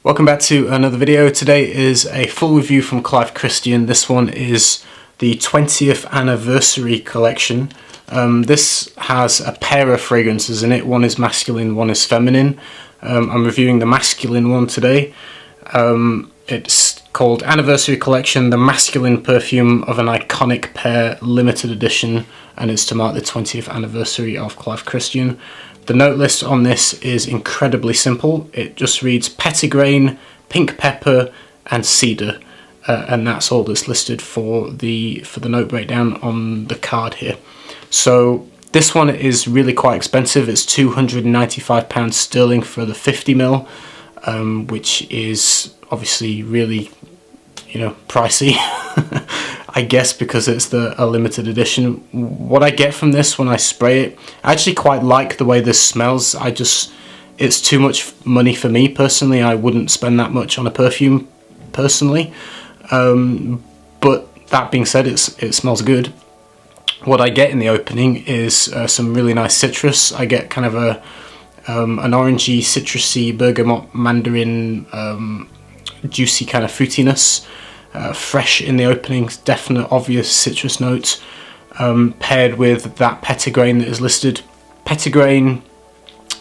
Welcome back to another video. Today is a full review from Clive. This one is the 20th anniversary collection. This has a pair of fragrances in it. One is masculine, one is feminine. I'm reviewing the masculine one today. It's called Anniversary Collection, the masculine perfume of an iconic pair, limited edition, and it's to mark the 20th anniversary of Clive. The note list on this is incredibly simple. It just reads petitgrain, pink pepper, and cedar, and that's all that's listed for the note breakdown on the card here. So this one is really quite expensive. It's £295 sterling for the 50ml, which is obviously really, pricey. I guess because it's a limited edition. What I get from this when I spray it, I actually quite like the way this smells. It's too much money for me personally. I wouldn't spend that much on a perfume personally. But that being said, it smells good. What I get in the opening is some really nice citrus. I get kind of an orangey, citrusy, bergamot, mandarin, juicy kind of fruitiness. Fresh in the opening, definite obvious citrus notes, paired with that petitgrain that is listed. Petitgrain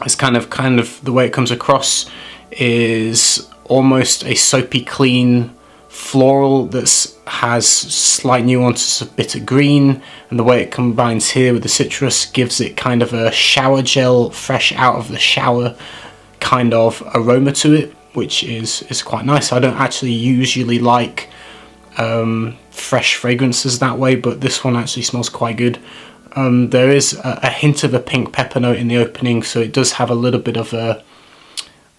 is kind of the way it comes across is almost a soapy clean floral that has slight nuances of bitter green, and the way it combines here with the citrus gives it kind of a shower gel, fresh out of the shower kind of aroma to it, which is quite nice. I don't actually usually like fresh fragrances that way, but this one actually smells quite good. There is a hint of a pink pepper note in the opening, so it does have a little bit of a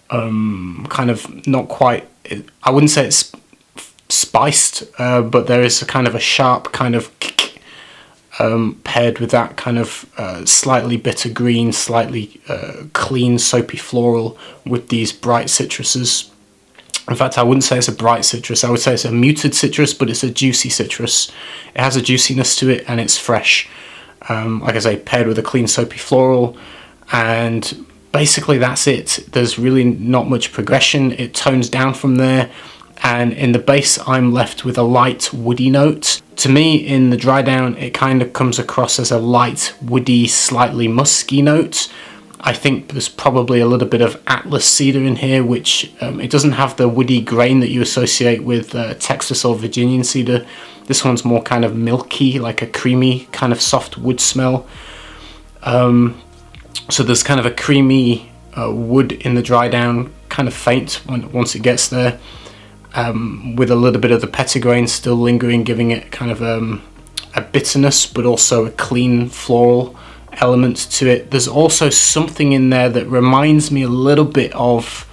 kind of not quite, I wouldn't say it's spiced, but there is a kind of a sharp kind of kick, paired with that kind of slightly bitter green, slightly clean soapy floral with these bright citruses. In fact, I wouldn't say it's a bright citrus, I would say it's a muted citrus, but it's a juicy citrus. It has a juiciness to it and it's fresh. Like I say, paired with a clean soapy floral, and basically that's it. There's really not much progression. It tones down from there, and in the base I'm left with a light woody note. To me, in the dry down, it kind of comes across as a light woody, slightly musky note. I think there's probably a little bit of Atlas cedar in here, which it doesn't have the woody grain that you associate with Texas or Virginian cedar. This one's more kind of milky, like a creamy kind of soft wood smell. So there's kind of a creamy wood in the dry down, kind of faint once it gets there, with a little bit of the petitgrain still lingering, giving it kind of a bitterness, but also a clean floral element to it. There's also something in there that reminds me a little bit of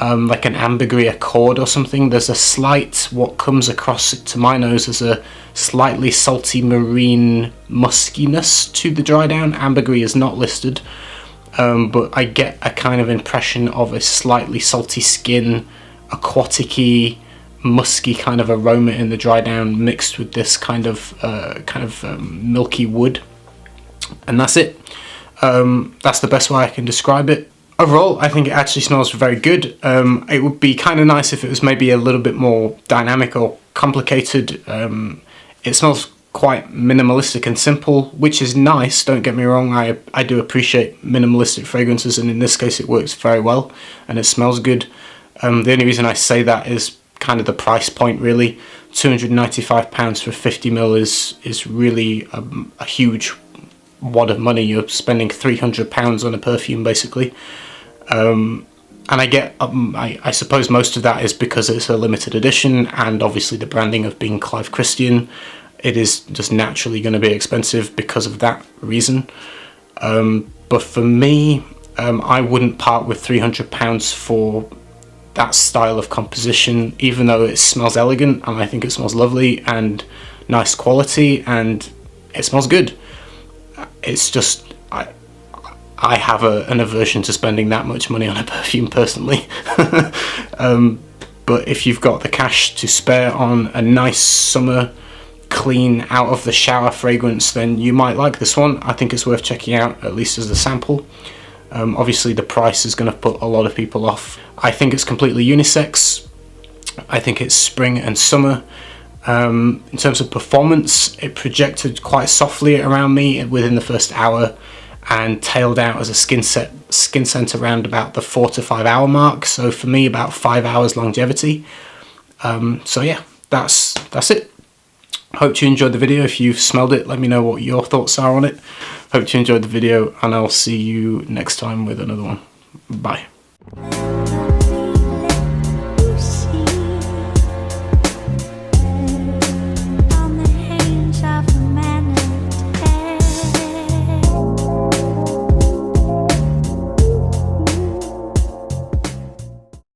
like an ambergris accord or something. There's a slight, what comes across to my nose as a slightly salty marine muskiness to the dry down. Ambergris is not listed, but I get a kind of impression of a slightly salty skin, aquatic-y, musky kind of aroma in the dry down, mixed with this kind of milky wood. And that's it. That's the best way I can describe it. Overall, I think it actually smells very good. It would be kind of nice if it was maybe a little bit more dynamic or complicated. It smells quite minimalistic and simple, which is nice, don't get me wrong. I do appreciate minimalistic fragrances, and in this case it works very well and it smells good. The only reason I say that is kind of the price point, really. £295 for 50ml is really a huge wad of money. You're spending £300 on a perfume basically, and I get I suppose most of that is because it's a limited edition, and obviously the branding of being Clive. It is just naturally going to be expensive because of that reason, but for me, I wouldn't part with £300 for that style of composition, even though it smells elegant and I think it smells lovely and nice quality and it smells good. It's just, I have an aversion to spending that much money on a perfume personally. But if you've got the cash to spare on a nice summer, clean, out of the shower fragrance, then you might like this one. I think it's worth checking out, at least as a sample. Obviously the price is going to put a lot of people off. I think it's completely unisex. I think it's spring and summer. In terms of performance, it projected quite softly around me within the first hour and tailed out as a skin scent around about the 4 to 5 hour mark. So for me, about 5 hours longevity. So yeah, that's it. Hope you enjoyed the video. If you've smelled it, let me know what your thoughts are on it. Hope you enjoyed the video, and I'll see you next time with another one. Bye.